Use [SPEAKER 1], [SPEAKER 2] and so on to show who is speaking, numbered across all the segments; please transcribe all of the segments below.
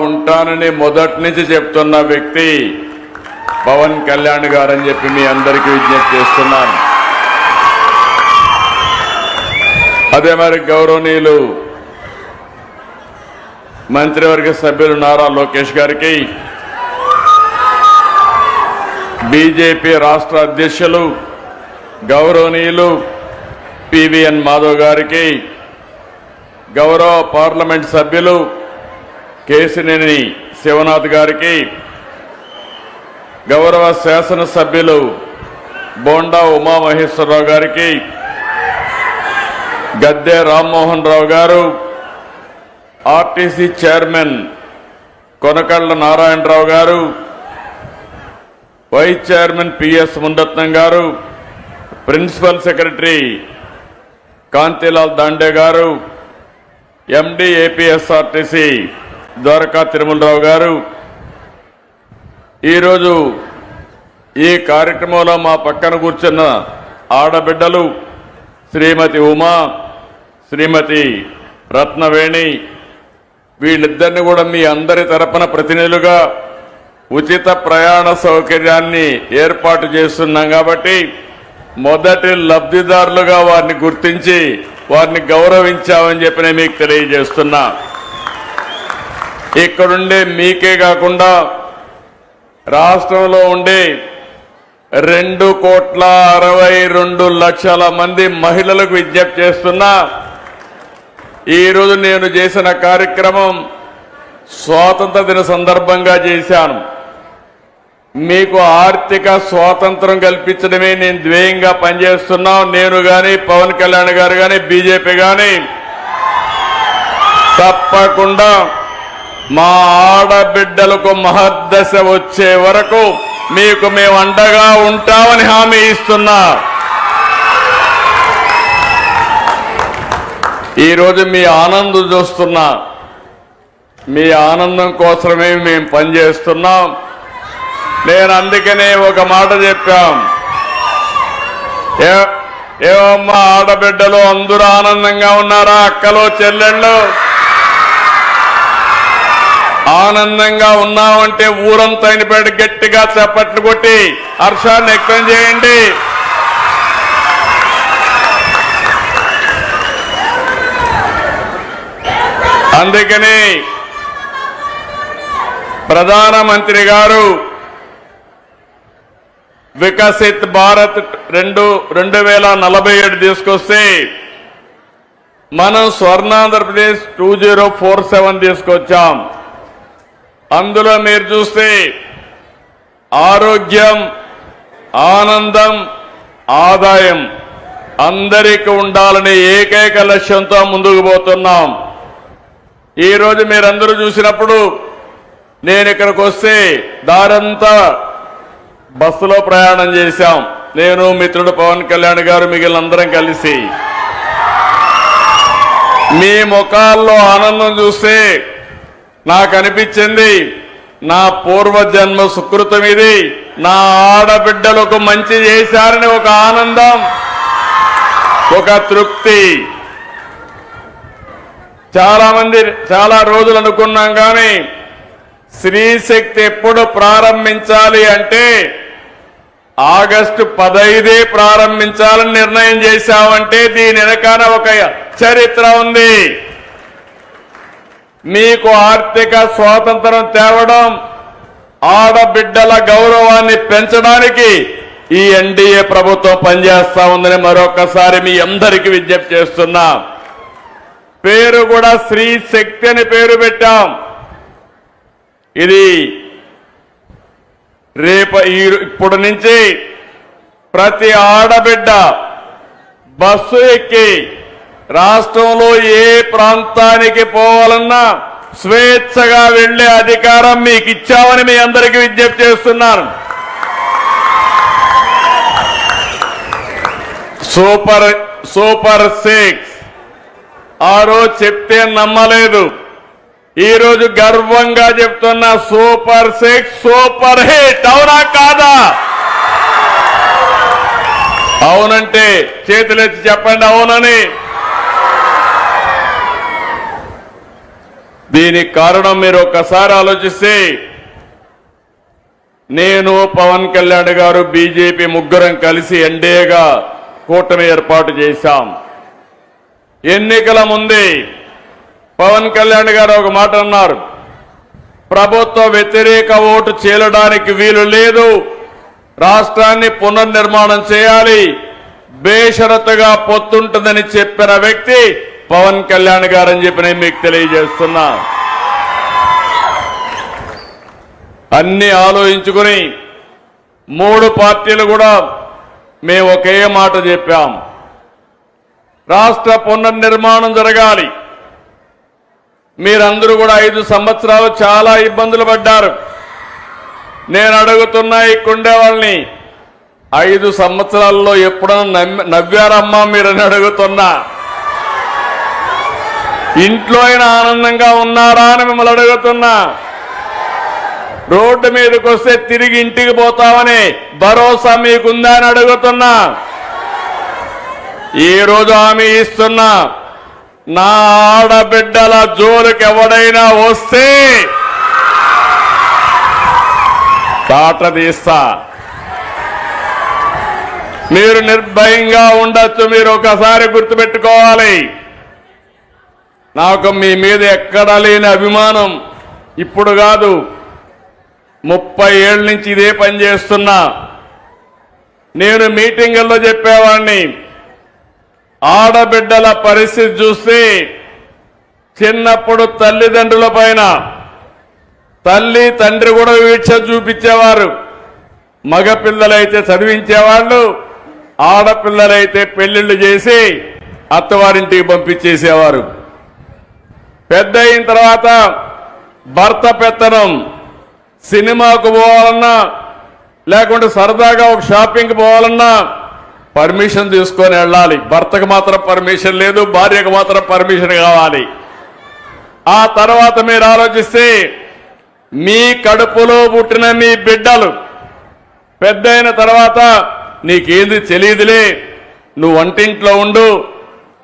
[SPEAKER 1] ఉంటానని మొదటి నుంచి చెప్తున్న వ్యక్తి పవన్ కళ్యాణ్ గారని చెప్పి మీ అందరికీ విజ్ఞప్తి చేస్తున్నాను. అదే మరి గౌరవనీయులు మంత్రివర్గ సభ్యులు నారా లోకేష్ గారికి, బీజేపీ రాష్ట్ర అధ్యక్షులు గౌరవనీయులు పివిఎన్ మాధవ్ గారికి, గౌరవ పార్లమెంట్ సభ్యులు కేశినేని శివనాథ్ గారికి, గౌరవ శాసనసభ్యులు బోండా ఉమామహేశ్వరరావు గారికి, గద్దె రామ్మోహన్ రావు గారు, ఆర్టీసీ చైర్మన్ కొనకళ్ళ నారాయణరావు గారు, వైస్ చైర్మన్ పిఎస్ మునరత్నం గారు, ప్రిన్సిపల్ సెక్రటరీ కాంతిలాల్ దాండే గారు, ఎండి ఏపీఎస్ఆర్టీసీ ద్వారకా తిరుమలరావు గారు, ఈరోజు ఈ కార్యక్రమంలో మా పక్కన కూర్చున్న ఆడబిడ్డలు శ్రీమతి ఉమా, శ్రీమతి రత్నవేణి, వీళ్ళిద్దరిని కూడా మీ అందరి తరపున ప్రతినిధులుగా ఉచిత ప్రయాణ సౌకర్యాన్ని ఏర్పాటు చేస్తున్నాం కాబట్టి మొదటి లబ్ధిదారులుగా వారిని గుర్తించి వారిని గౌరవించామని చెప్పి నేను మీకు తెలియజేస్తున్నా. ఇక్కడుండే మీకే కాకుండా రాష్ట్రంలో ఉండే 2,62,00,000 మంది మహిళలకు విజ్ఞప్తి చేస్తున్నా. ఈరోజు నేను చేసిన కార్యక్రమం స్వాతంత్ర దిన సందర్భంగా చేశాను. మీకు ఆర్థిక స్వాతంత్రం కల్పించడమే నేను ధ్యేయంగా పనిచేస్తున్నా. నేను గాని పవన్ కళ్యాణ్ గారు గాని బీజేపీ గాని తప్పకుండా మా ఆడబిడ్డలకు మహర్దశ వచ్చే వరకు మీకు మేము అండగా ఉంటామని హామీ ఇస్తున్నా. ఈరోజు మీ ఆనందం చూస్తున్నా. మీ ఆనందం కోసమే మేము పనిచేస్తున్నాం. నేను అందుకనే ఒక మాట చెప్పాం. ఏమమ్మా ఆడబిడ్డలు అందరూ ఆనందంగా ఉన్నారా? అక్కలు చెల్లెళ్ళు ఆనందంగా ఉన్నామంటే ఊరంతా అయినపేట గట్టిగా చప్పట్లు కొట్టి హర్షాన్ని వ్యక్తం చేయండి. అందుకని ప్రధానమంత్రి గారు వికసిత్ భారత్ 2047 తీసుకొస్తే మనం స్వర్ణాంధ్రప్రదేశ్ 2047 తీసుకొచ్చాం. అందులో మీరు చూస్తే ఆరోగ్యం, ఆనందం, ఆదాయం అందరికీ ఉండాలనే ఏకైక లక్ష్యంతో ముందుకు పోతున్నాం. ఈరోజు మీరందరూ చూసినప్పుడు నేను ఇక్కడికి వస్తే దారంతా బస్సులో ప్రయాణం చేశాం. నేను మిత్రుడు పవన్ కళ్యాణ్ గారు మిగిలినందరం కలిసి. మీ ముఖాల్లో ఆనందం చూస్తే నాకు అనిపించింది నా పూర్వజన్మ సుకృతం ఇది. నా ఆడబిడ్డలకు మంచి చేశారని ఒక ఆనందం, ఒక తృప్తి. చాలా రోజులు అనుకున్నాం కానీ స్త్రీ శక్తి ఎప్పుడు ప్రారంభించాలి అంటే ఆగస్టు 15 ప్రారంభించాలని నిర్ణయం చేశామంటే దీని వెనకాల ఒక చరిత్ర ఉంది. మీకు ఆర్థిక స్వాతంత్రం తేవడం, ఆడబిడ్డల గౌరవాన్ని పెంచడానికి ఈ ఎన్డీఏ ప్రభుత్వం పనిచేస్తా ఉందని మరొకసారి మీ అందరికీ విజ్ఞప్తి చేస్తున్నా. పేరు కూడా స్త్రీ శక్తి అని పేరు పెట్టాం. ఇది ఇప్పుడు నుంచి ప్రతి ఆడబిడ్డ బస్సు ఎక్కి రాష్ట్రంలో ఏ ప్రాంతానికి పోవాలన్నా స్వేచ్ఛగా వెళ్లే అధికారం మీకు ఇచ్చామని మీ అందరికీ విజ్ఞప్తి చేస్తున్నాను. సూపర్ 6 ఆ రోజు చెప్తే నమ్మలేదు. ఈ రోజు గర్వంగా చెప్తున్న సూపర్ 6 సూపర్ హిట్. అవునా కాదా? అవునంటే చేతులెత్తి చెప్పండి అవునని. దీనికి కారణం మీరు ఒక్కసారి ఆలోచిస్తే నేను పవన్ కళ్యాణ్ గారు బీజేపీ ముగ్గురం కలిసి ఎన్డీఏగా కూటమి ఏర్పాటు చేశాం. ఎన్నికల ముందే పవన్ కళ్యాణ్ గారు ఒక మాట అన్నారు, ప్రభుత్వ వ్యతిరేక ఓటు చీలడానికి వీలు లేదు, రాష్ట్రాన్ని పునర్నిర్మాణం చేయాలి, బేషరతుగా పొత్తుంటుందని చెప్పిన వ్యక్తి పవన్ కళ్యాణ్ గారని చెప్పి నేను మీకు తెలియజేస్తున్నా. అన్ని ఆలోచించుకుని 3 పార్టీలు కూడా మేము ఒకే మాట చెప్పాం, రాష్ట్ర పునర్నిర్మాణం జరగాలి. మీరందరూ కూడా 5 సంవత్సరాలు చాలా ఇబ్బందులు పడ్డారు. నేను అడుగుతున్నా ఇక్కడే వాళ్ళని, 5 సంవత్సరాల్లో ఎప్పుడన్నా నవ్వారమ్మా మీరని అడుగుతున్నా. ఇంట్లో అయినా ఆనందంగా ఉన్నారా అని మిమ్మల్ని అడుగుతున్నా. రోడ్డు మీదకి వస్తే తిరిగి ఇంటికి పోతామని భరోసా మీకుందా అని అడుగుతున్నా. ఈ రోజు హామీ ఇస్తున్నా, నా ఆడబిడ్డల జోలికి ఎవడైనా వస్తే తాట తీస్తా. మీరు నిర్భయంగా ఉండొచ్చు. మీరు ఒకసారి గుర్తుపెట్టుకోవాలి, నాకు మీ మీద ఎక్కడా లేని అభిమానం ఇప్పుడు కాదు, 30 ఏళ్ల నుంచి ఇదే పని చేస్తున్నా. నేను మీటింగుల్లో చెప్పేవాడిని, ఆడబిడ్డల పరిస్థితి చూస్తే చిన్నప్పుడు తల్లిదండ్రుల పైన తల్లి తండ్రి కూడా వీక్ష చూపించేవారు. మగపిల్లలైతే చదివించేవాళ్ళు, ఆడపిల్లలైతే పెళ్లిళ్లు చేసి అత్తవారింటికి పంపించేసేవారు. పెద్ద అయిన తర్వాత భర్త పెత్తనం, సినిమాకు పోవాలన్నా లేకుంటే సరదాగా ఒక షాపింగ్కి పోవాలన్నా పర్మిషన్ తీసుకొని వెళ్ళాలి. భర్తకు మాత్రం పర్మిషన్ లేదు, భార్యకు మాత్రం పర్మిషన్ కావాలి. ఆ తర్వాత మీరు ఆలోచిస్తే మీ కడుపులో పుట్టిన మీ బిడ్డలు పెద్ద అయిన తర్వాత నీకేంది తెలియదులే, నువ్వు వంటింట్లో ఉండు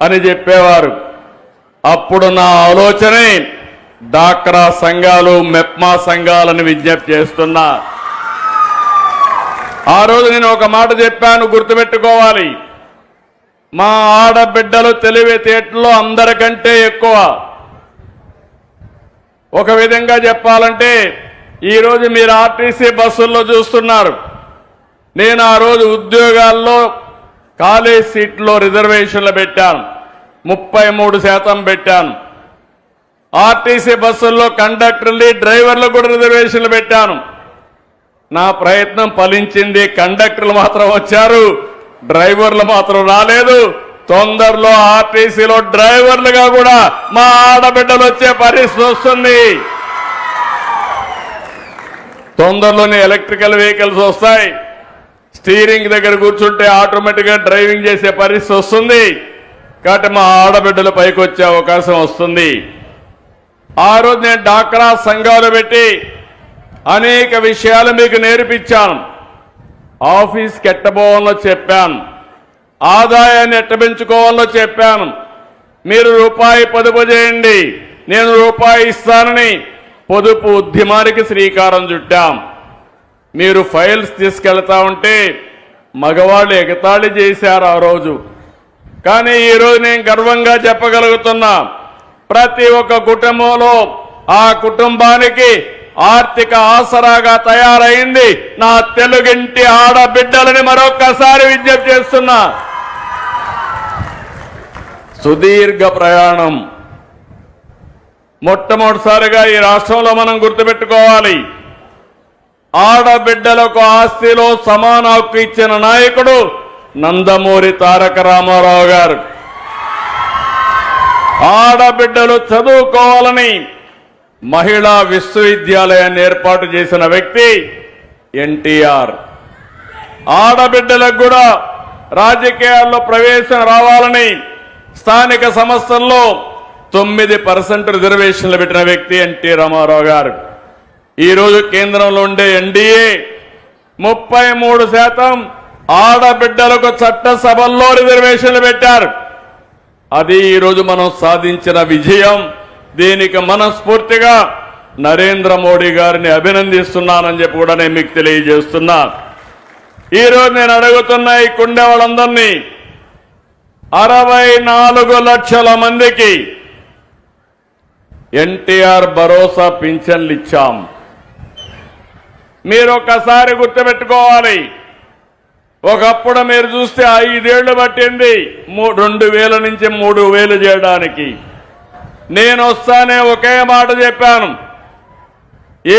[SPEAKER 1] అని చెప్పేవారు. అప్పుడు నా ఆలోచనే డాక్రా సంఘాలు, మెప్మా సంఘాలను విజ్ఞప్తి చేస్తున్నా. ఆ రోజు నేను ఒక మాట చెప్పాను, గుర్తుపెట్టుకోవాలి, మా ఆడబిడ్డలు తెలివితేటల్లో అందరికంటే ఎక్కువ. ఒక విధంగా చెప్పాలంటే ఈరోజు మీరు ఆర్టీసీ బస్సుల్లో చూస్తున్నారు. నేను ఆ రోజు ఉద్యోగాల్లో కాలేజ్ సీట్లో రిజర్వేషన్లు పెట్టాను, 33% పెట్టాను. ఆర్టీసీ బస్సుల్లో కండక్టర్లు, డ్రైవర్లు కూడా రిజర్వేషన్లు పెట్టాను. నా ప్రయత్నం ఫలించింది. కండక్టర్లు మాత్రం వచ్చారు, డ్రైవర్లు మాత్రం రాలేదు. తొందరలో ఆర్టీసీలో డ్రైవర్లుగా కూడా మా ఆడబిడ్డలు వచ్చే పరిస్థితి వస్తుంది. తొందరలోనే ఎలక్ట్రికల్ వెహికల్స్ వస్తాయి. స్టీరింగ్ దగ్గర కూర్చుంటే ఆటోమేటిక్ గా డ్రైవింగ్ చేసే పరిస్థితి వస్తుంది. కాబట్టి మా ఆడబిడ్డలు పైకి వచ్చే అవకాశం వస్తుంది. ఆ రోజు నేను డాక్రా సంఘాలు పెట్టి అనేక విషయాలు మీకు నేర్పించాను. ఆఫీస్కి ఎట్టబోవాలో చెప్పాను, ఆదాయాన్ని ఎట్ట పెంచుకోవాలో చెప్పాను. మీరు రూపాయి పొదుపు చేయండి, నేను రూపాయి ఇస్తానని పొదుపు ఉద్యమానికి శ్రీకారం చుట్టాం. మీరు ఫైల్స్ తీసుకెళ్తా ఉంటే మగవాళ్ళు ఎగతాళి చేశారు ఆ రోజు. కానీ ఈరోజు నేను గర్వంగా చెప్పగలుగుతున్నా, ప్రతి ఒక్క కుటుంబంలో ఆ కుటుంబానికి ఆర్థిక ఆసరాగా తయారైంది నా తెలుగింటి ఆడబిడ్డలని మరొక్కసారి విజ్ఞప్తి చేస్తున్నా. సుదీర్ఘ ప్రయాణం. మొట్టమొదటిసారిగా ఈ రాష్ట్రంలో మనం గుర్తుపెట్టుకోవాలి, ఆడబిడ్డలకు ఆస్తిలో సమాన హక్కు ఇచ్చిన నాయకుడు నందమూరి తారక రామారావు గారు. ఆడబిడ్డలు చదువుకోవాలని మహిళా విశ్వవిద్యాలయాన్ని ఏర్పాటు చేసిన వ్యక్తి ఎన్టీఆర్. ఆడబిడ్డలకు కూడా రాజకీయాల్లో ప్రవేశం రావాలని స్థానిక సంస్థల్లో 9% రిజర్వేషన్లు పెట్టిన వ్యక్తి ఎన్టీ రామారావు గారు. ఈరోజు కేంద్రంలో ఉండే ఎన్డీఏ 33% ఆడబిడ్డలకు చట్టసభల్లో రిజర్వేషన్లు పెట్టారు. అది ఈరోజు మనం సాధించిన విజయం. దీనికి మనస్ఫూర్తిగా నరేంద్ర మోడీ గారిని అభినందిస్తున్నానని చెప్పి కూడా నేను మీకు తెలియజేస్తున్నా. ఈరోజు నేను అడుగుతున్న ఈ కుండే వాళ్ళందరినీ 64 లక్షల మందికి ఎన్టీఆర్ భరోసా పింఛన్లు ఇచ్చాం. మీరు ఒక్కసారి గుర్తుపెట్టుకోవాలి, ఒకప్పుడు మీరు చూస్తే 5 ఏళ్లు పట్టింది 2000 నుంచి 3000 చేయడానికి. నేను వస్తానే ఒకే మాట చెప్పాను,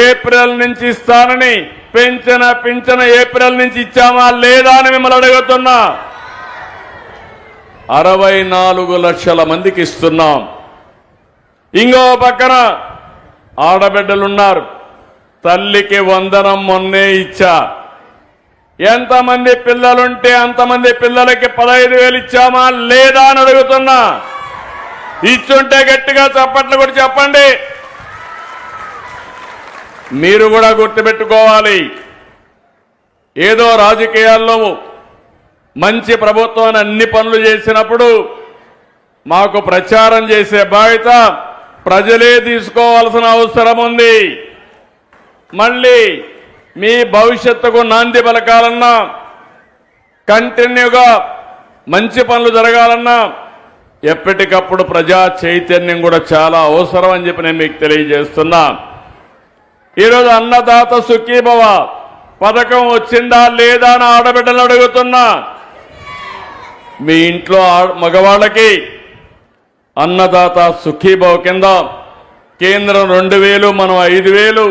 [SPEAKER 1] ఏప్రిల్ నుంచి ఇస్తానని. పింఛన ఏప్రిల్ నుంచి ఇచ్చామా లేదా అని మిమ్మల్ని అడుగుతున్నా. 64 లక్షల మందికి ఇస్తున్నాం. ఇంకో పక్కన ఆడబిడ్డలున్నారు, తల్లికి వందనం మొన్నే ఇచ్చా. ఎంతమంది పిల్లలుంటే అంతమంది పిల్లలకి 15,000 ఇచ్చామా లేదా అని అడుగుతున్నా. ఇచ్చుంటే గట్టిగా చప్పట్లు కూడా చెప్పండి. మీరు కూడా గుర్తుపెట్టుకోవాలి, ఏదో రాజకీయాల్లో మంచి ప్రభుత్వాన్ని అన్ని పనులు చేసినప్పుడు మాకు ప్రచారం చేసే బాధ్యత ప్రజలే తీసుకోవాల్సిన అవసరం ఉంది. మళ్ళీ మీ భవిష్యత్తుకు నాంది పలకాలన్నా, కంటిన్యూగా మంచి పనులు జరగాలన్నా ఎప్పటికప్పుడు ప్రజా చైతన్యం కూడా చాలా అవసరం అని చెప్పి నేను మీకు తెలియజేస్తున్నా. ఈరోజు అన్నదాత సుఖీభవ పథకం వచ్చిందా లేదా అని ఆడబిడ్డలు అడుగుతున్నా. మీ ఇంట్లో మగవాళ్ళకి అన్నదాత సుఖీభవ కింద కేంద్రం 2,000, మనం 5,000,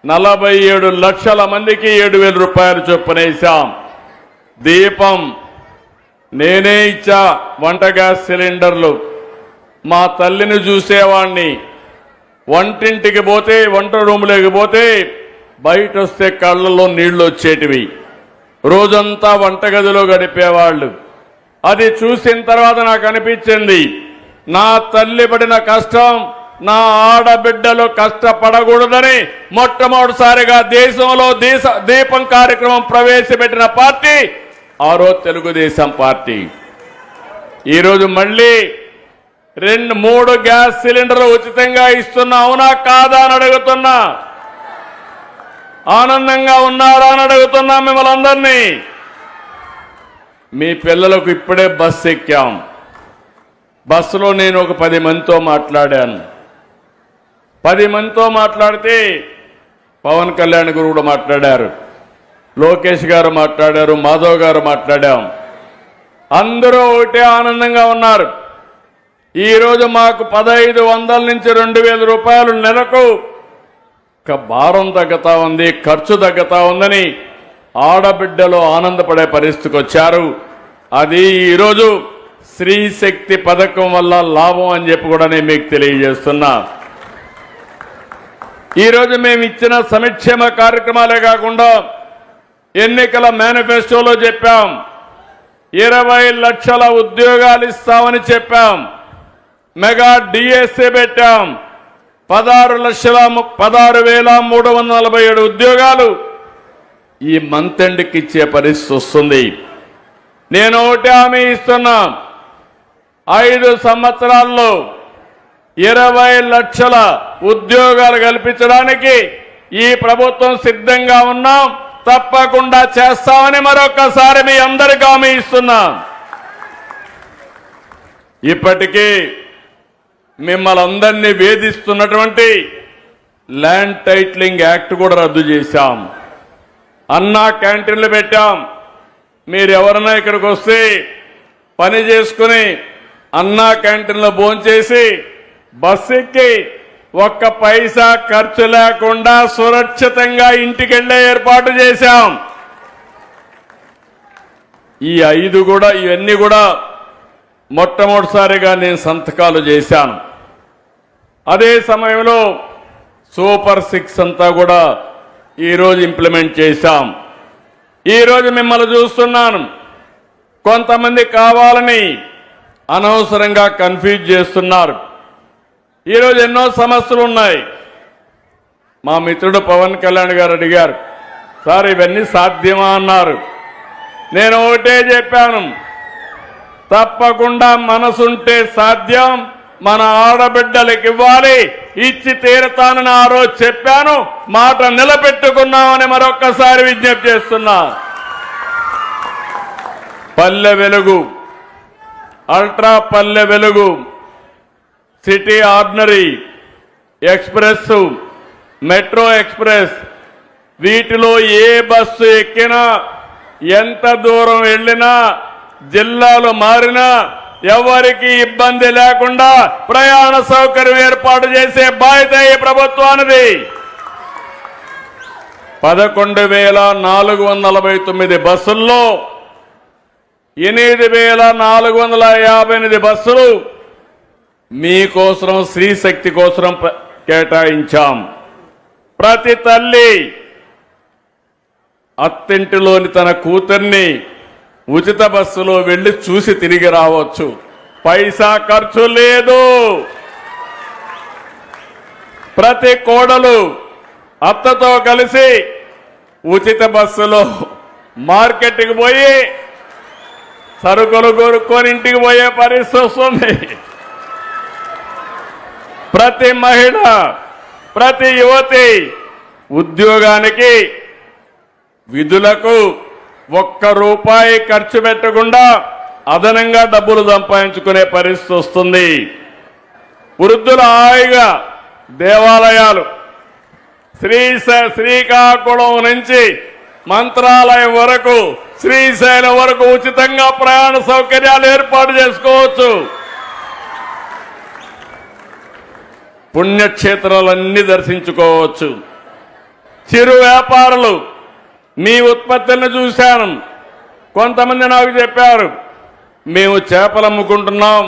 [SPEAKER 1] 47 లక్షల మందికి 7,000 రూపాయలు చొప్పునేశాం. దీపం నేనే ఇచ్చా. వంట గ్యాస్ సిలిండర్లు మా తల్లిని చూసేవాణ్ణి. వంటింటికి పోతే, వంట రూములోకి పోతే బయట వస్తే కళ్ళల్లో నీళ్లు వచ్చేటివి. రోజంతా వంటగదిలో గడిపేవాళ్ళు. అది చూసిన తర్వాత నాకు అనిపించింది, నా తల్లి పడిన కష్టం నా ఆడబిడ్డలు కష్టపడకూడదని మొట్టమొదటిసారిగా దేశంలో దీపం కార్యక్రమం ప్రవేశపెట్టిన పార్టీ ఆ రోజు తెలుగుదేశం పార్టీ. ఈరోజు మళ్ళీ 2-3 గ్యాస్ సిలిండర్లు ఉచితంగా ఇస్తున్నా. అవునా కాదా అని అడుగుతున్నా. ఆనందంగా ఉన్నారా అని అడుగుతున్నా మిమ్మల్ని అందరినీ. మీ పిల్లలకు ఇప్పుడే బస్సు ఎక్కాం. బస్సులో నేను ఒక 10 మందితో మాట్లాడాను. 10 మందితో మాట్లాడితే పవన్ కళ్యాణ్ గారు కూడా మాట్లాడారు, లోకేష్ గారు మాట్లాడారు, మాధవ్ గారు మాట్లాడాం. అందరూ ఒకటే ఆనందంగా ఉన్నారు. ఈరోజు మాకు 1,500 నుంచి 2,000 రూపాయలు నెలకు భారం తగ్గుతా ఉంది, ఖర్చు తగ్గుతా ఉందని ఆడబిడ్డలు ఆనందపడే పరిస్థితికి వచ్చారు. అది ఈరోజు స్త్రీ శక్తి పథకం వల్ల లాభం అని చెప్పి కూడా నేను మీకు తెలియజేస్తున్నా. ఈరోజు మేము ఇచ్చిన సంక్షేమ కార్యక్రమాలే కాకుండా ఎన్నికల మేనిఫెస్టోలో చెప్పాం, 20 లక్షల ఉద్యోగాలు ఇస్తామని చెప్పాం. మెగా డిఎస్సీ పెట్టాం. 16,347 ఉద్యోగాలు ఈ మంత్ ఎండ్కి ఇచ్చే పరిస్థితి వస్తుంది. నేను ఒకటి హామీ ఇస్తున్నా, 5 సంవత్సరాల్లో 20 లక్షల ఉద్యోగాలు కల్పించడానికి ఈ ప్రభుత్వం సిద్ధంగా ఉన్నాం. తప్పకుండా చేస్తామని మరొకసారి మీ అందరికీ హామీ ఇస్తున్నా. ఇప్పటికీ మిమ్మల్ని అందరినీ వేధిస్తున్నటువంటి ల్యాండ్ టైటిలింగ్ యాక్ట్ కూడా రద్దు చేశాం. అన్నా క్యాంటీన్లు పెట్టాం. మీరు ఎవరైనా ఇక్కడికి వస్తే పని చేసుకుని అన్నా క్యాంటీన్లో భోంచేసి బస్సు ఎక్కి 1 పైసా ఖర్చు లేకుండా సురక్షితంగా ఇంటికి వెళ్లే ఏర్పాటు చేశాం. ఈ 5 కూడా, ఇవన్నీ కూడా మొట్టమొదటిసారిగా నేను సంతకాలు చేశాను. అదే సమయంలో సూపర్ 6 అంతా కూడా ఈరోజు ఇంప్లిమెంట్ చేశాం. ఈరోజు మిమ్మల్ని చూస్తున్నాను, కొంతమంది కావాలని అనవసరంగా కన్ఫ్యూజ్ చేస్తున్నారు. ఈరోజు ఎన్నో సమస్యలు ఉన్నాయి. మా మిత్రుడు పవన్ కళ్యాణ్ గారు అడిగారు, సార్ ఇవన్నీ సాధ్యమా అన్నారు. నేను ఒకటే చెప్పాను, తప్పకుండా మనసుంటే సాధ్యం, మన ఆడబిడ్డలకు ఇవ్వాలి, ఇచ్చి తీరతానని ఆ రోజు చెప్పాను, మాట నిలబెట్టుకున్నామని మరొక్కసారి విజ్ఞప్తి చేస్తున్నా. Palle Velugu, ultra Palle Velugu, city ordinary, express, metro express, వీటిలో ఏ బస్సు ఎక్కినా, ఎంత దూరం వెళ్ళినా, జిల్లాలు మారినా ఎవరికి ఇబ్బంది లేకుండా ప్రయాణ సౌకర్యం ఏర్పాటు చేసే బాధ్యత ఈ ప్రభుత్వానిది. 11,449 బస్సుల్లో 8,458 బస్సులు మీకోసం, స్త్రీశక్తి కోసం కేటాయించాం. ప్రతి తల్లి అత్తింటిలోని తన కూతుర్ని ఉచిత బస్సులో వెళ్లి చూసి తిరిగి రావచ్చు. పైసా ఖర్చు లేదు. ప్రతి కోడలు అత్తతో కలిసి ఉచిత బస్సులో మార్కెట్కి పోయి సరుకులు కొనుక్కొని ఇంటికి పోయే పరిస్థితి వస్తుంది. ప్రతి మహిళ, ప్రతి యువతి ఉద్యోగానికి, విధులకు ₹1 ఖర్చు పెట్టకుండా అదనంగా డబ్బులు సంపాదించుకునే పరిస్థితి వస్తుంది. వృద్ధులు హాయిగా దేవాలయాలు, శ్రీకాకుళం నుంచి మంత్రాలయం వరకు, శ్రీశైలం వరకు ఉచితంగా ప్రయాణ సౌకర్యాలు ఏర్పాటు చేసుకోవచ్చు. పుణ్యక్షేత్రాలన్నీ దర్శించుకోవచ్చు. చిరు వ్యాపారులు, మీ ఉత్పత్తులను చూశాను. కొంతమంది నాకు చెప్పారు, మేము చేపలు అమ్ముకుంటున్నాం,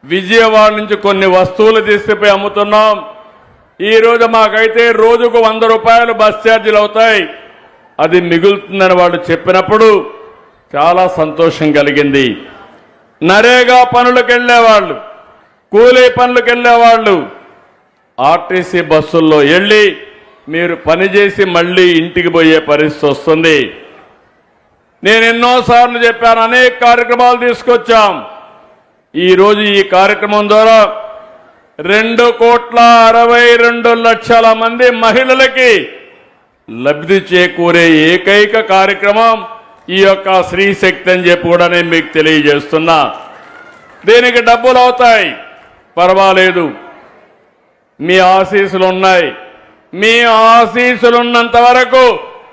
[SPEAKER 1] విజయవాడ నుంచి కొన్ని వస్తువులు తీసుకుపోయి అమ్ముతున్నాం, ఈరోజు మాకైతే రోజుకు ₹100 బస్ ఛార్జీలు అవుతాయి, అది మిగులుతుందని వాళ్ళు చెప్పినప్పుడు చాలా సంతోషం కలిగింది. నరేగా పనులకు వెళ్ళేవాళ్ళు, కూలీ పనులకు వెళ్ళేవాళ్ళు ఆర్టీసీ బస్సుల్లో వెళ్ళి మీరు పనిచేసి మళ్ళీ ఇంటికి పోయే పరిస్థితి వస్తుంది. నేను ఎన్నోసార్లు చెప్పాను, అనేక కార్యక్రమాలు తీసుకొచ్చాం. ఈరోజు ఈ కార్యక్రమం ద్వారా 2,62,00,000 మంది మహిళలకి లబ్ధి చేకూరే ఏకైక కార్యక్రమం ఈ యొక్క స్త్రీశక్తి అని చెప్పి కూడా నేను మీకు తెలియజేస్తున్నా. దీనికి డబ్బులు అవుతాయి, పర్వాలేదు, మీ ఆశీస్సులు ఉన్నాయి. మీ ఆశీస్సులున్నంత వరకు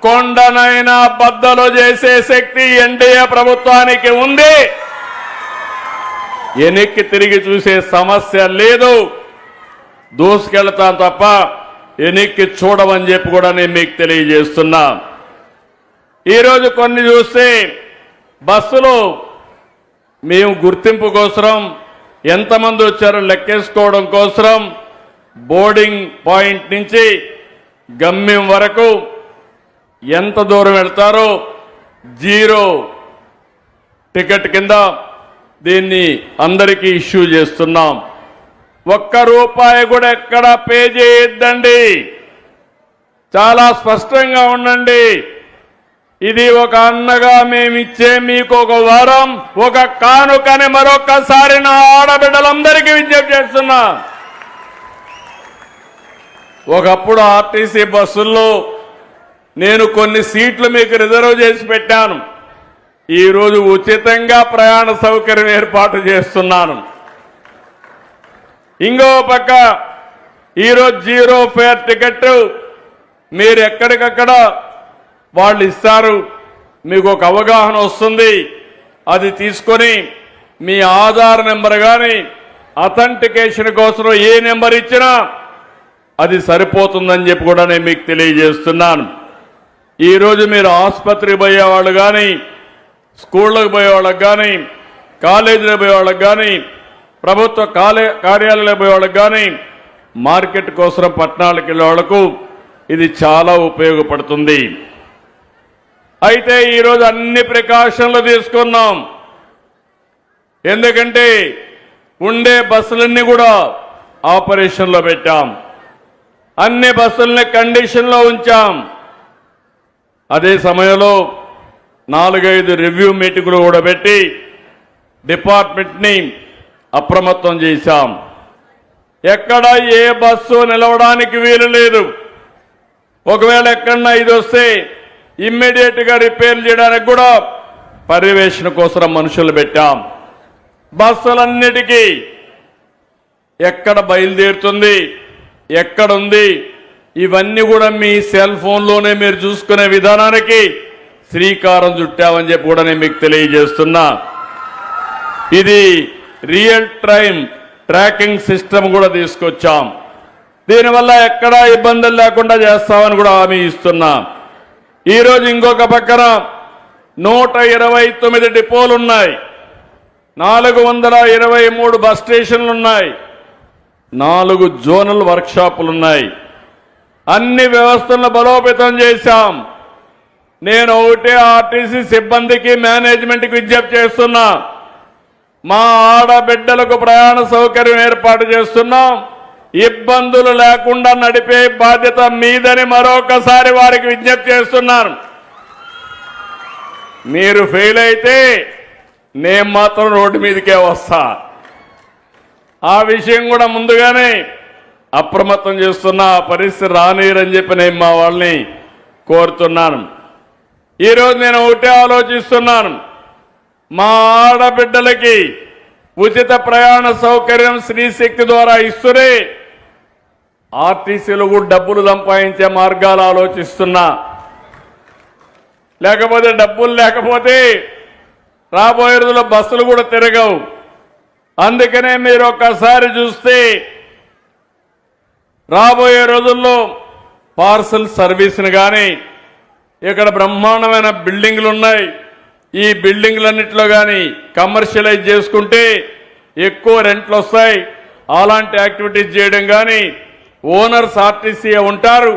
[SPEAKER 1] కొండనైనా బద్దలు చేసే శక్తి ఎన్డీఏ ప్రభుత్వానికి ఉంది. వెనక్కి తిరిగి చూసే సమస్య లేదు. దూసుకెళ్తాం తప్ప వెనక్కి చూడమని చెప్పి కూడా నేను మీకు తెలియజేస్తున్నా. ఈరోజు కొన్ని చూస్తే బస్సులు మేము గుర్తింపు కోసం ఎంతమంది వచ్చారో లెక్కేసుకోవడం కోసం బోర్డింగ్ పాయింట్ నుంచి గమ్యం వరకు ఎంత దూరం వెళ్తారో జీరో టికెట్ కింద దీన్ని అందరికీ ఇష్యూ చేస్తున్నాం. ₹1 కూడా ఎక్కడ పే చేయొద్దండి. చాలా స్పష్టంగా ఉండండి. ఇది ఒక అన్నగా మేమిచ్చే మీకు ఒక వరం, ఒక కానుకని మరొకసారి నా ఆడబిడ్డలందరికీ విజ్ఞప్తి చేస్తున్నా. ఒకప్పుడు ఆర్టీసీ బస్సుల్లో నేను కొన్ని సీట్లు మీకు రిజర్వ్ చేసి పెట్టాను. ఈరోజు ఉచితంగా ప్రయాణ సౌకర్యం ఏర్పాటు చేస్తున్నాను. ఇంకో పక్క ఈరోజు జీరో ఫేర్ టికెట్ మీరు ఎక్కడికక్కడ వాళ్ళు ఇస్తారు, మీకు ఒక అవగాహన వస్తుంది. అది తీసుకొని మీ ఆధార్ నెంబర్ కానీ అథెంటికేషన్ కోసం ఏ నెంబర్ ఇచ్చినా అది సరిపోతుందని చెప్పి కూడా నేను మీకు తెలియజేస్తున్నాను. ఈరోజు మీరు ఆసుపత్రికి పోయేవాళ్ళు కానీ, స్కూళ్ళకు పోయేవాళ్ళకి కానీ, కాలేజీలకు పోయేవాళ్ళకి కానీ, ప్రభుత్వ కార్యాలయాలకు పోయేవాళ్ళకి కానీ, మార్కెట్ కోసం పట్టణాలకు వెళ్ళే వాళ్లకు ఇది చాలా ఉపయోగపడుతుంది. అయితే ఈరోజు అన్ని ప్రికాషన్లు తీసుకున్నాం. ఎందుకంటే ఉండే బస్సులన్నీ కూడా ఆపరేషన్లో పెట్టాం. అన్ని బస్సుల్ని కండిషన్లో ఉంచాం. అదే సమయంలో 4-5 రివ్యూ మీటింగులు కూడా పెట్టి డిపార్ట్మెంట్ని అప్రమత్తం చేశాం. ఎక్కడ ఏ బస్సు నిలవడానికి వీలు లేదు. ఒకవేళ ఎక్కడన్నా ఇది వస్తే ఇమ్మీడియట్ గా రిపేర్ చేయడానికి కూడా పర్యవేక్షణ కోసం మనుషులు పెట్టాం. బస్సులన్నిటికీ ఎక్కడ బయలుదేరుతుంది, ఎక్కడుంది, ఇవన్నీ కూడా మీ సెల్ ఫోన్లోనే మీరు చూసుకునే విధానానికి శ్రీకారం చుట్టామని చెప్పి కూడా నేను మీకు తెలియజేస్తున్నా. ఇది రియల్ టైం ట్రాకింగ్ సిస్టమ్ కూడా తీసుకొచ్చాం. దీనివల్ల ఎక్కడా ఇబ్బందులు లేకుండా చేస్తామని కూడా హామీ ఇస్తున్నా. ఈరోజు ఇంకొక పక్కన 129 డిపోలున్నాయి, 423 బస్ స్టేషన్లున్నాయి, 4 జోనల్ వర్క్షాపులున్నాయి. అన్ని వ్యవస్థలను బలోపేతం చేశాం. నేను ఒకటే ఆర్టీసీ సిబ్బందికి మేనేజ్మెంట్కి విజ్ఞప్తి చేస్తున్నా. మా ఆడబిడ్డలకు ప్రయాణ సౌకర్యం ఏర్పాటు చేస్తున్నాం. ఇబ్బందులు లేకుండా నడిపే బాధ్యత మీదని మరొకసారి వారికి విజ్ఞప్తి చేస్తున్నాను. మీరు ఫెయిల్ అయితే నేను మాత్రం రోడ్డు మీదకే వస్తా. ఆ విషయం కూడా ముందుగానే అప్రమత్తం చేస్తున్నా. పరిస్థితి రానిరని చెప్పి నేను మా వాళ్ళని కోరుతున్నాను. ఈరోజు నేను ఒకటే ఆలోచిస్తున్నాను. మా ఆడబిడ్డలకి ఉచిత ప్రయాణ సౌకర్యం శ్రీశక్తి ద్వారా ఇస్తూనే ఆర్టీసీలో కూడా డబ్బులు సంపాదించే మార్గాలు ఆలోచిస్తున్నా. లేకపోతే డబ్బులు లేకపోతే రాబోయే రోజుల్లో బస్సులు కూడా తిరగవు. అందుకనే మీరు ఒక్కసారి చూస్తే రాబోయే రోజుల్లో పార్సల్ సర్వీస్ని కానీ ఇక్కడ బ్రహ్మాండమైన బిల్డింగ్లు ఉన్నాయి. ఈ బిల్డింగ్లన్నింటిలో కానీ కమర్షియలైజ్ చేసుకుంటే ఎక్కువ రెంట్లు వస్తాయి. అలాంటి యాక్టివిటీస్ చేయడం కానీ ఓనర్స్ ఆర్టీసీ ఉంటారు,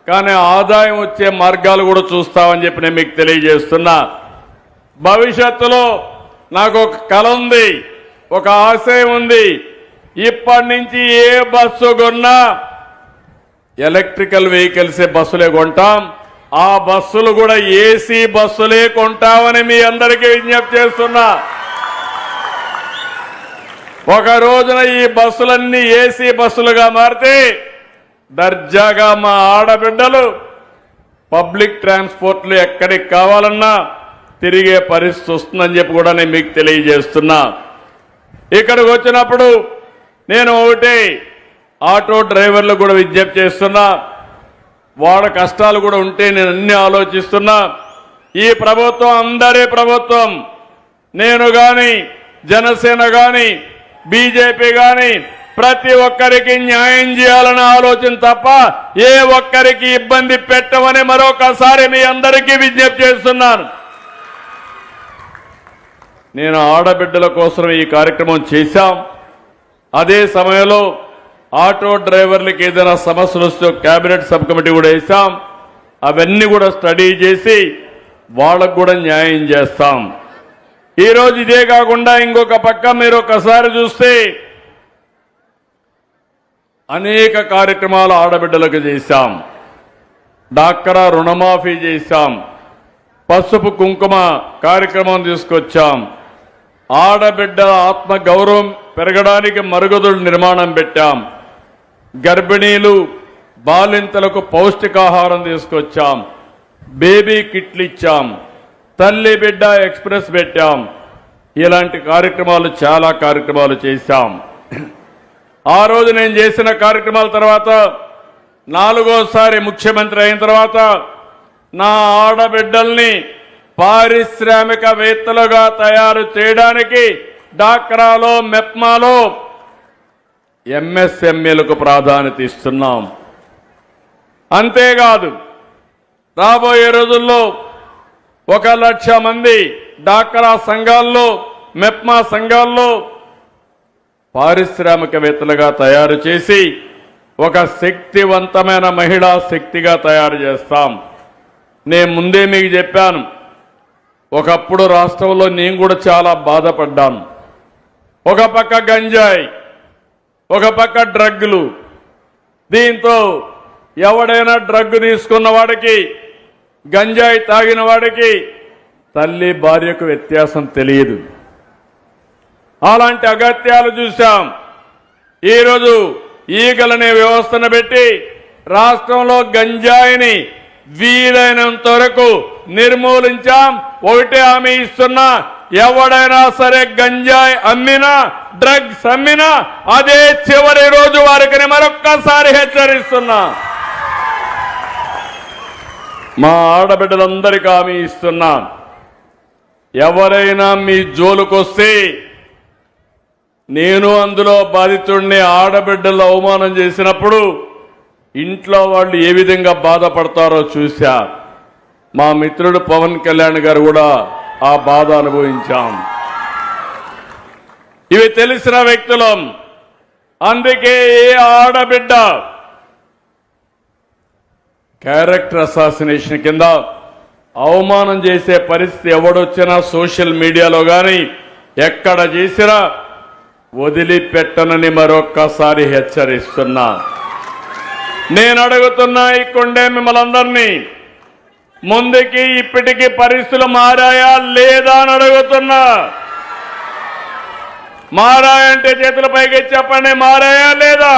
[SPEAKER 1] కానీ ఆదాయం వచ్చే మార్గాలు కూడా చూస్తామని చెప్పి నేను మీకు తెలియజేస్తున్నా. భవిష్యత్తులో నాకు ఒక కల ఉంది, ఒక ఆశయం ఉంది. ఇప్పటి నుంచి ఏ బస్సు కొన్నా ఎలక్ట్రికల్ వెహికల్సే బస్సులే కొంటాం. ఆ బస్సులు కూడా ఏసీ బస్సులే కొంటామని మీ అందరికీ విజ్ఞప్తి చేస్తున్నా. ఒక రోజున ఈ బస్సులన్నీ ఏసీ బస్సులుగా మారితే దర్జాగా మా ఆడబిడ్డలు పబ్లిక్ ట్రాన్స్పోర్ట్లు ఎక్కడికి కావాలన్నా తిరిగే పరిస్థితి వస్తుందని చెప్పి కూడా నేను మీకు తెలియజేస్తున్నా. ఇక్కడికి వచ్చినప్పుడు నేను ఒకటే ఆటో డ్రైవర్లు కూడా విజ్ఞప్తి చేస్తున్నా. వాళ్ళ కష్టాలు కూడా ఉంటే నేను అన్ని ఆలోచిస్తున్నా. ఈ ప్రభుత్వం అందరి ప్రభుత్వం. నేను కానీ జనసేన కానీ బీజేపీ కానీ ప్రతి ఒక్కరికి న్యాయం చేయాలన్న ఆలోచన తప్ప ఏ ఒక్కరికి ఇబ్బంది పెట్టమని మరొకసారి మీ అందరికీ విజ్ఞప్తి చేస్తున్నాను. నేను ఆడబిడ్డల కోసం ఈ కార్యక్రమం చేశాం. అదే సమయంలో ఆటో డ్రైవర్లకు ఏదైనా సమస్యలు వస్తే కేబినెట్ సబ్ కమిటీ కూడా వేశాం. అవన్నీ కూడా స్టడీ చేసి వాళ్ళకు కూడా న్యాయం చేస్తాం. ఈరోజు ఇదే కాకుండా ఇంకొక పక్క మీరు ఒకసారి చూస్తే అనేక కార్యక్రమాలు ఆడబిడ్డలకు చేశాం. డాక్రా రుణమాఫీ చేశాం. పసుపు కుంకుమ కార్యక్రమం తీసుకొచ్చాం. ఆడబిడ్డల ఆత్మ గౌరవం పెరగడానికి మరుగుదొడ్ల నిర్మాణం పెట్టాం. గర్భిణీలు బాలింతలకు పౌష్టికాహారం తీసుకొచ్చాం. బేబీ కిట్లు ఇచ్చాం. తల్లి బిడ్డ ఎక్స్ప్రెస్ పెట్టాం. ఇలాంటి కార్యక్రమాలు చాలా కార్యక్రమాలు చేశాం. ఆ రోజు నేను చేసిన కార్యక్రమాల తర్వాత 4వసారి ముఖ్యమంత్రి అయిన తర్వాత నా ఆడబిడ్డల్ని పారిశ్రామికవేత్తలుగా తయారు చేయడానికి డాక్రాలో మెప్మాలో ఎంఎస్ఎంఈలకు ప్రాధాన్యత ఇస్తున్నాం. అంతేకాదు రాబోయే రోజుల్లో 1,00,000 మంది డాక్రా సంఘాల్లో మెప్మా సంఘాల్లో పారిశ్రామికవేత్తలుగా తయారు చేసి ఒక శక్తివంతమైన మహిళా శక్తిగా తయారు చేస్తాం. నేను ముందే మీకు చెప్పాను, ఒకప్పుడు రాష్ట్రంలో నేను కూడా చాలా బాధపడ్డాను. ఒక పక్క గంజాయి, ఒక పక్క డ్రగ్గులు. దీంతో ఎవడైనా డ్రగ్ తీసుకున్న వాడికి, గంజాయి తాగిన వాడికి తల్లి భార్యకు వ్యత్యాసం తెలియదు. అలాంటి అగత్యాలు చూశాం. ఈరోజు ఈగలనే వ్యవస్థను పెట్టి రాష్ట్రంలో గంజాయిని వీలైనంత వరకు నిర్మూలించాం. ఒకటే హామీ ఇస్తున్నా, ఎవడైనా సరే గంజాయి అమ్మినా డ్రగ్స్ అమ్మినా అదే చివరి రోజు వారికి మరొక్కసారి హెచ్చరిస్తున్నా. మా ఆడబిడ్డలందరికీ హామీ ఇస్తున్నా, ఎవరైనా మీ జోలుకొస్తే నేను అందులో బాధితుడిని. ఆడబిడ్డలు అవమానం చేసినప్పుడు ఇంట్లో వాళ్ళు ఏ విధంగా బాధపడతారో చూశా. మా మిత్రుడు పవన్ కళ్యాణ్ గారు కూడా ఆ బాధ అనుభవించాం. ఇవి తెలిసిన వ్యక్తులం. అందుకే ఏ ఆడబిడ్డ క్యారెక్టర్ అసాసినేషన్ కింద అవమానం చేసే పరిస్థితి ఎవడొచ్చినా సోషల్ మీడియాలో కానీ ఎక్కడ చేసినా వదిలిపెట్టనని మరొక్కసారి హెచ్చరిస్తున్నా. నేను అడుగుతున్నా ఇక్కడే మిమ్మల్ని అందరినీ, ముందుకి ఇప్పటికీ పరిస్థితులు మారాయా లేదా అని అడుగుతున్నా. మారాయంటే చేతుల పైకి చెప్పండి, మారాయా లేదా?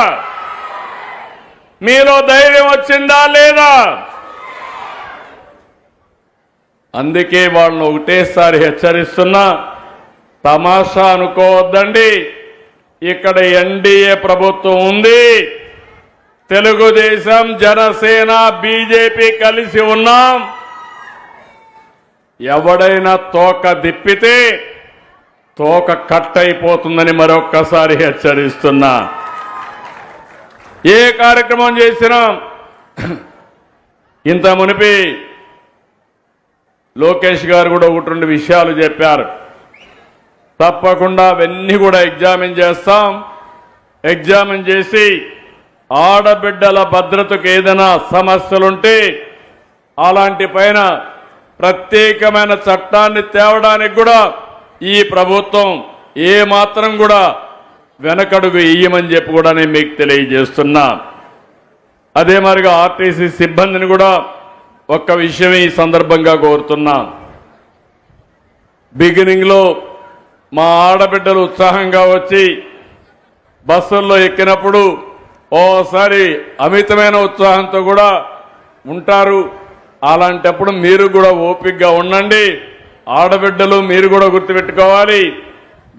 [SPEAKER 1] మీలో ధైర్యం వచ్చిందా లేదా? అందుకే వాళ్ళని ఒకటేసారి హెచ్చరిస్తున్నా, తమాషా అనుకోవద్దండి. ఇక్కడ ఎన్డీఏ ప్రభుత్వం ఉంది, తెలుగుదేశం జనసేన బీజేపీ కలిసి ఉన్నాం. ఎవడైనా తోక దిప్పితే తోక కట్ అయిపోతుందని మరొక్కసారి హెచ్చరిస్తున్నా. ఏ కార్యక్రమం చేసినా ఇంత మునిపి లోకేష్ గారు కూడా ఒకటి రెండు విషయాలు చెప్పారు. తప్పకుండా అవన్నీ కూడా ఎగ్జామిన్ చేస్తాం. ఎగ్జామిన్ చేసి ఆడబిడ్డల భద్రతకు ఏదైనా సమస్యలుంటే అలాంటి పైన ప్రత్యేకమైన చట్టాన్ని తేవడానికి కూడా ఈ ప్రభుత్వం ఏ మాత్రం కూడా వెనకడుగు ఇయ్యమని చెప్పి కూడా నేను మీకు తెలియజేస్తున్నా. అదే మరిగా ఆర్టీసీ సిబ్బందిని కూడా ఒక్క విషయం ఈ సందర్భంగా కోరుతున్నా. బిగినింగ్లో మా ఆడబిడ్డలు ఉత్సాహంగా వచ్చి బస్సుల్లో ఎక్కినప్పుడు ఓసారి అమితమైన ఉత్సాహంతో కూడా ఉంటారు. అలాంటప్పుడు మీరు కూడా ఓపికగా ఉండండి. ఆడబిడ్డలు మీరు కూడా గుర్తుపెట్టుకోవాలి,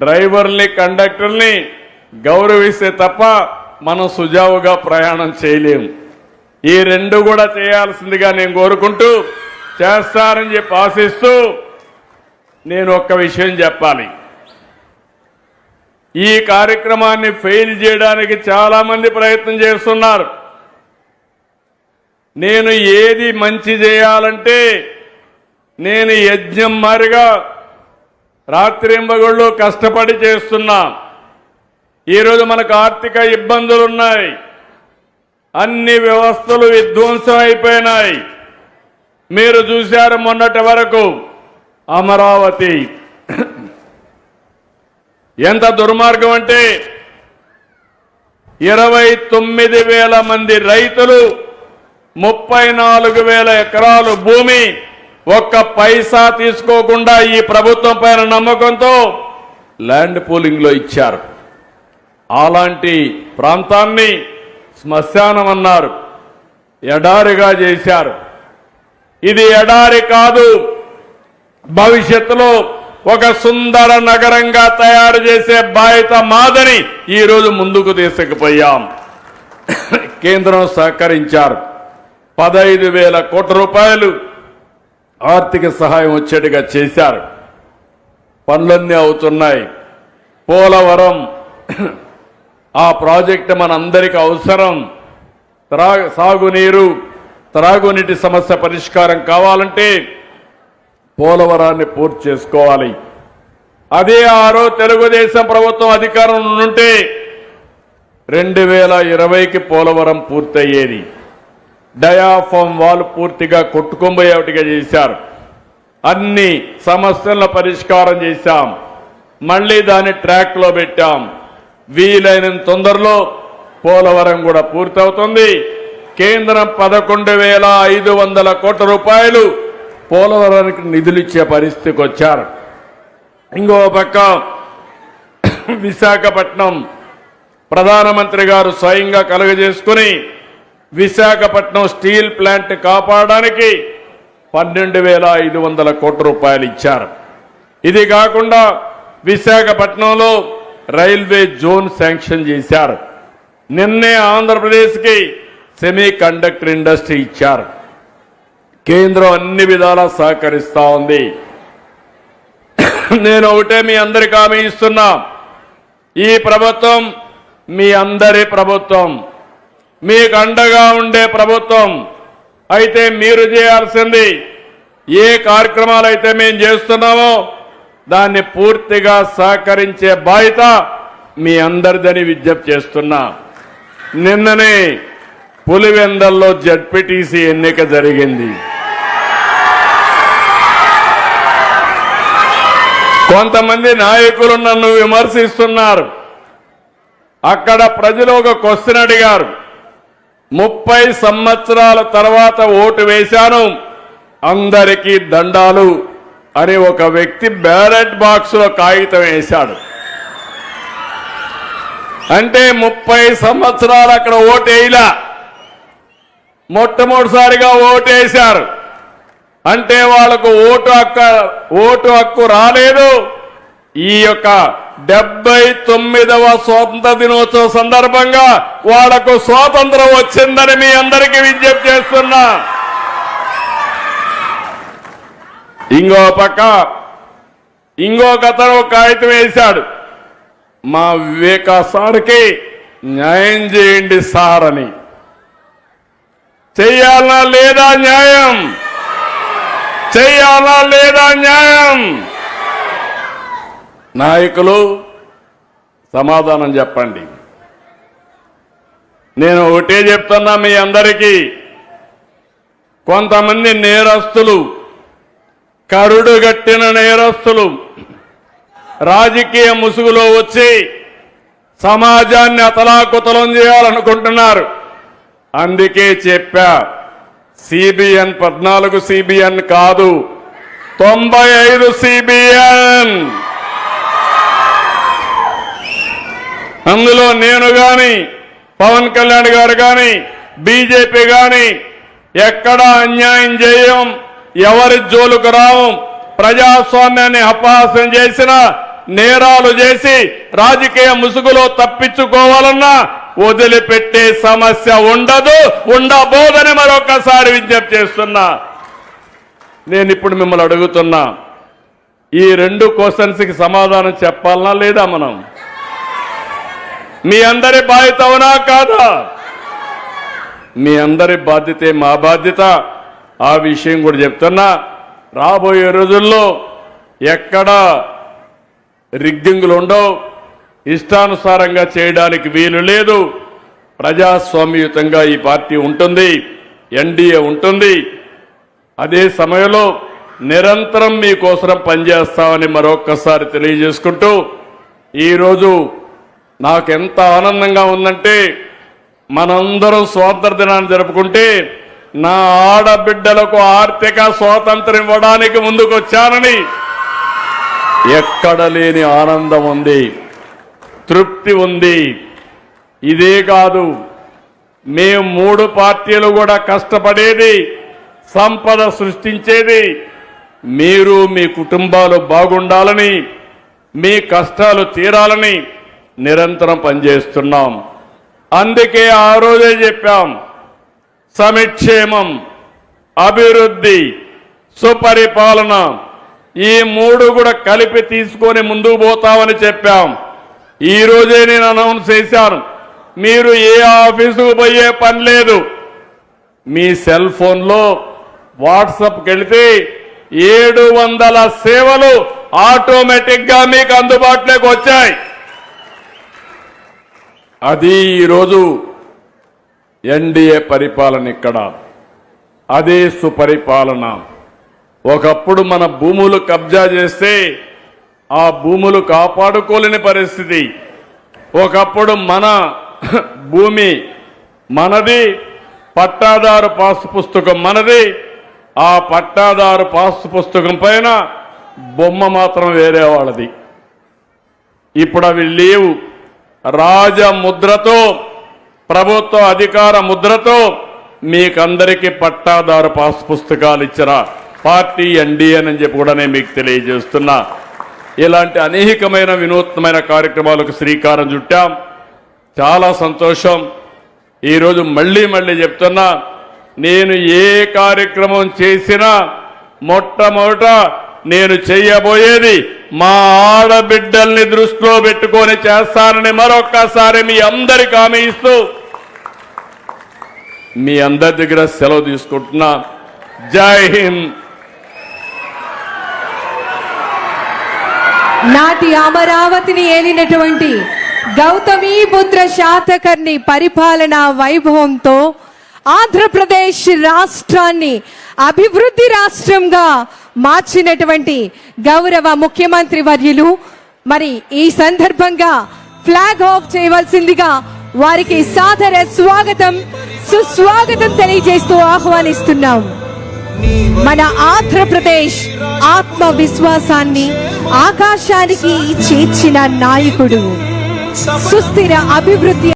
[SPEAKER 1] డ్రైవర్ని కండక్టర్ని గౌరవిస్తే తప్ప మనం సుజావుగా ప్రయాణం చేయలేము. ఈ రెండు కూడా చేయాల్సిందిగా నేను కోరుకుంటూ, చేస్తారని చెప్పి ఆశిస్తూ నేను ఒక్క విషయం చెప్పాలి. ఈ కార్యక్రమాన్ని ఫెయిల్ చేయడానికి చాలా మంది ప్రయత్నం చేస్తున్నారు. నేను ఏది మంచి చేయాలంటే నేను యజ్ఞం మారిగా రాత్రింబగళ్ళు కష్టపడి చేస్తున్నా. ఈరోజు మనకు ఆర్థిక ఇబ్బందులు ఉన్నాయి, అన్ని వ్యవస్థలు విధ్వంసం అయిపోయినాయి. మీరు చూశారు మొన్నటి వరకు అమరావతి ఎంత దుర్మార్గం అంటే 29,000 మంది రైతులు 34,000 ఎకరాలు భూమి ఒక్క పైసా తీసుకోకుండా ఈ ప్రభుత్వం పైన నమ్మకంతో ల్యాండ్ పూలింగ్ లో ఇచ్చారు. అలాంటి ప్రాంతాన్ని శ్మశానం అన్నారు, ఎడారిగా చేశారు. ఇది ఎడారి కాదు, భవిష్యత్తులో ఒక సుందర నగరంగా తయారు చేసే బాధ్యత మాదని ఈరోజు ముందుకు తీసుకుపోయాం. కేంద్రం సహకరించారు. 15,000 కోట్ల రూపాయలు ఆర్థిక సహాయం వచ్చేట్టుగా చేశారు. పనులన్నీ అవుతున్నాయి. పోలవరం ఆ ప్రాజెక్టు మనందరికీ అవసరం. సాగునీరు, త్రాగునీటి సమస్య పరిష్కారం కావాలంటే పోలవరాన్ని పూర్తి చేసుకోవాలి. అదే ఆరో తెలుగుదేశం ప్రభుత్వం అధికారం ఉంటే 2020కి పోలవరం పూర్తయ్యేది. డయాఫామ్ వాల్ పూర్తిగా కొట్టుకొంబోయేటిగా చేశారు. అన్ని సమస్యలను పరిష్కారం చేశాం. మళ్లీ దాన్ని ట్రాక్ లో పెట్టాం. వీలైనంత తొందరలో పోలవరం కూడా పూర్తవుతుంది. కేంద్రం 11,500 కోట్ల రూపాయలు పోలవరానికి నిధులిచ్చే పరిస్థితికి వచ్చారు. ఇంకో పక్క విశాఖపట్నం ప్రధానమంత్రి గారు స్వయంగా కలుగజేసుకుని విశాఖపట్నం స్టీల్ ప్లాంట్ కాపాడడానికి 12,500 కోట్ల రూపాయలు ఇచ్చారు. ఇది కాకుండా విశాఖపట్నంలో రైల్వే జోన్ శాంక్షన్ చేశారు. నిన్నే ఆంధ్రప్రదేశ్కి సెమీ కండక్టర్ ఇండస్ట్రీ ఇచ్చారు. కేంద్రం అన్ని విధాలా సహకరిస్తా ఉంది. నేను ఒకటే మీ అందరికీ హామీ ఇస్తున్నా, ఈ ప్రభుత్వం మీ అందరి ప్రభుత్వం, మీకు అండగా ఉండే ప్రభుత్వం. అయితే మీరు చేయాల్సింది ఏ కార్యక్రమాలు అయితే మేము చేస్తున్నామో దాన్ని పూర్తిగా సహకరించే బాధ్యత మీ అందరిదని విజ్ఞప్తి చేస్తున్నా. నిన్ననే పులివెందల్లో జడ్పీటీసీ ఎన్నిక జరిగింది. కొంతమంది నాయకులు నన్ను విమర్శిస్తున్నారు. అక్కడ ప్రజలు ఒక క్వశ్చన్ అడిగారు, 30 సంవత్సరాల తర్వాత ఓటు వేశాను, అందరికీ దండాలు అని ఒక వ్యక్తి బ్యాలెట్ బాక్స్ లో కాగితం వేశాడు. అంటే 30 సంవత్సరాలు అక్కడ ఓటేయలా, మొట్టమొదటిసారిగా ఓటేశారు. అంటే వాళ్లకు ఓటు హక్కు రాలేదు. ఈ యొక్క 79వ స్వాతంత్ర దినోత్సవ సందర్భంగా వాళ్లకు స్వాతంత్రం వచ్చిందని మీ అందరికీ విజ్ఞప్తి చేస్తున్నా. ఇంకో పక్క ఇంకొకతను ఒక కాగితం వేశాడు, మా వివేకా సార్కి న్యాయం చేయండి సార్ అని. చెయ్యాలా లేదా న్యాయం? చెయ్యాలా లేదా న్యాయం? నాయకులు సమాధానం చెప్పండి. నేను ఒకటే చెప్తున్నా మీ అందరికీ, కొంతమంది నేరస్తులు, కరుడుగట్టిన నేరస్తులు రాజకీయ ముసుగులో వచ్చి సమాజాన్ని అతలాకుతలం చేయాలనుకుంటున్నారు. అందుకే చెప్పా, సిబిఎన్ 14 సిబిఎన్ కాదు, 95 సిబిఎన్. అందులో నేను గాని, పవన్ కళ్యాణ్ గారు గాని, బీజేపీ గాని ఎక్కడా అన్యాయం చేయం, ఎవరి జోలుకు రావు. ప్రజాస్వామ్యాన్ని అపహాస్యం చేసిన, నేరాలు చేసి రాజకీయ ముసుగులో తప్పించుకోవాలన్నా వదిలిపెట్టే సమస్య ఉండదు, ఉండబోదని మరొకసారి విజ్ఞప్తి చేస్తున్నా. నేను ఇప్పుడు మిమ్మల్ని అడుగుతున్నా, ఈ 2 క్వశ్చన్స్కి సమాధానం చెప్పాలనా లేదా? మనం మీ అందరి బాధ్యత అవునా కాదా? మీ అందరి బాధ్యతే మా బాధ్యత. ఆ విషయం కూడా చెప్తున్నా. రాబోయే రోజుల్లో ఎక్కడా రిగ్గింగులు ఉండవు, ఇష్టానుసారంగా చేయడానికి వీలు లేదు. ప్రజాస్వామ్యయుతంగా ఈ పార్టీ ఉంటుంది, ఎన్డీఏ ఉంటుంది. అదే సమయంలో నిరంతరం మీకోసం పనిచేస్తామని మరొక్కసారి తెలియజేసుకుంటూ, ఈరోజు నాకెంత ఆనందంగా ఉందంటే, మనందరం స్వాతంత్ర దినాన్ని జరుపుకుంటే నా ఆడబిడ్డలకు ఆర్థిక స్వాతంత్రం ఇవ్వడానికి ముందుకొచ్చానని ఎక్కడ లేని ఆనందం ఉంది, తృప్తి ఉంది. ఇదే కాదు, మేము 3 పార్టీలు కూడా కష్టపడేది, సంపద సృష్టించేది మీరు మీ కుటుంబాలు బాగుండాలని, మీ కష్టాలు తీరాలని నిరంతరం పనిచేస్తున్నాం. అందుకే ఆ రోజే చెప్పాం, సమిక్షేమం, అభివృద్ధి, సుపరిపాలన ఈ 3 కూడా కలిపి తీసుకొని ముందుకు పోతామని చెప్పాం. ఈ రోజే నేను అనౌన్స్ చేశాను, మీరు ఏ ఆఫీసుకు పోయే పని లేదు. మీ సెల్ ఫోన్లో వాట్సాప్కి వెళితే 700 సేవలు ఆటోమేటిక్గా మీకు అందుబాటులోకి వచ్చాయి. అది ఈరోజు ఎన్డీఏ పరిపాలన. ఇక్కడ అదే సుపరిపాలన. ఒకప్పుడు మన భూములు కబ్జా చేస్తే ఆ భూములు కాపాడుకోలేని పరిస్థితి. ఒకప్పుడు మన భూమి మనది, పట్టాదారు పాసు పుస్తకం మనది, ఆ పట్టాదారు పాసు పుస్తకం పైన బొమ్మ మాత్రం వేరే వాళ్ళది. ఇప్పుడు అవి లేవు. రాజముద్రతో, ప్రభుత్వ అధికార ముద్రతో మీకందరికీ పట్టాదారు పాస్ పుస్తకాలు ఇచ్చిన పార్టీ ఎన్డీఏ అని చెప్పి కూడా నేను మీకు తెలియజేస్తున్నా. ఇలాంటి అనేకమైన వినూత్నమైన కార్యక్రమాలకు శ్రీకారం చుట్టాం. చాలా సంతోషం. ఈరోజు మళ్ళీ చెప్తున్నా, నేను ఏ కార్యక్రమం చేసినా మొట్టమొదట నేను చేయబోయేది మా ఆడబిడ్డల్ని దృష్టిలో పెట్టుకొని చేస్తానని మరొక్కసారి మీ అందరికి హామీ ఇస్తూ మీ అందరి దగ్గర సెలవు తీసుకుంటున్నా. జై హింద్.
[SPEAKER 2] నాటి అమరావతిని ఏలినటువంటి గౌతమీపుత్ర శాతకర్ణి పరిపాలనా వైభవంతో ఆంధ్రప్రదేశ్ రాష్ట్రాన్ని అభివృద్ధి రాష్ట్రంగా మార్చినటువంటి గౌరవ ముఖ్యమంత్రి వర్యులు మరి ఈ సందర్భంగా ఫ్లాగ్ ఆఫ్ చేయవలసిందిగా వారికి సాదర స్వాగతం సుస్వాగతం తెలియజేస్తూ ఆహ్వానిస్తున్నాం. మన ఆంధ్రప్రదేశ్ ఆత్మవిశ్వాసాన్ని ఆకాశానికి చేర్చిన నాయకుడు, సుస్థిర అభివృద్ధి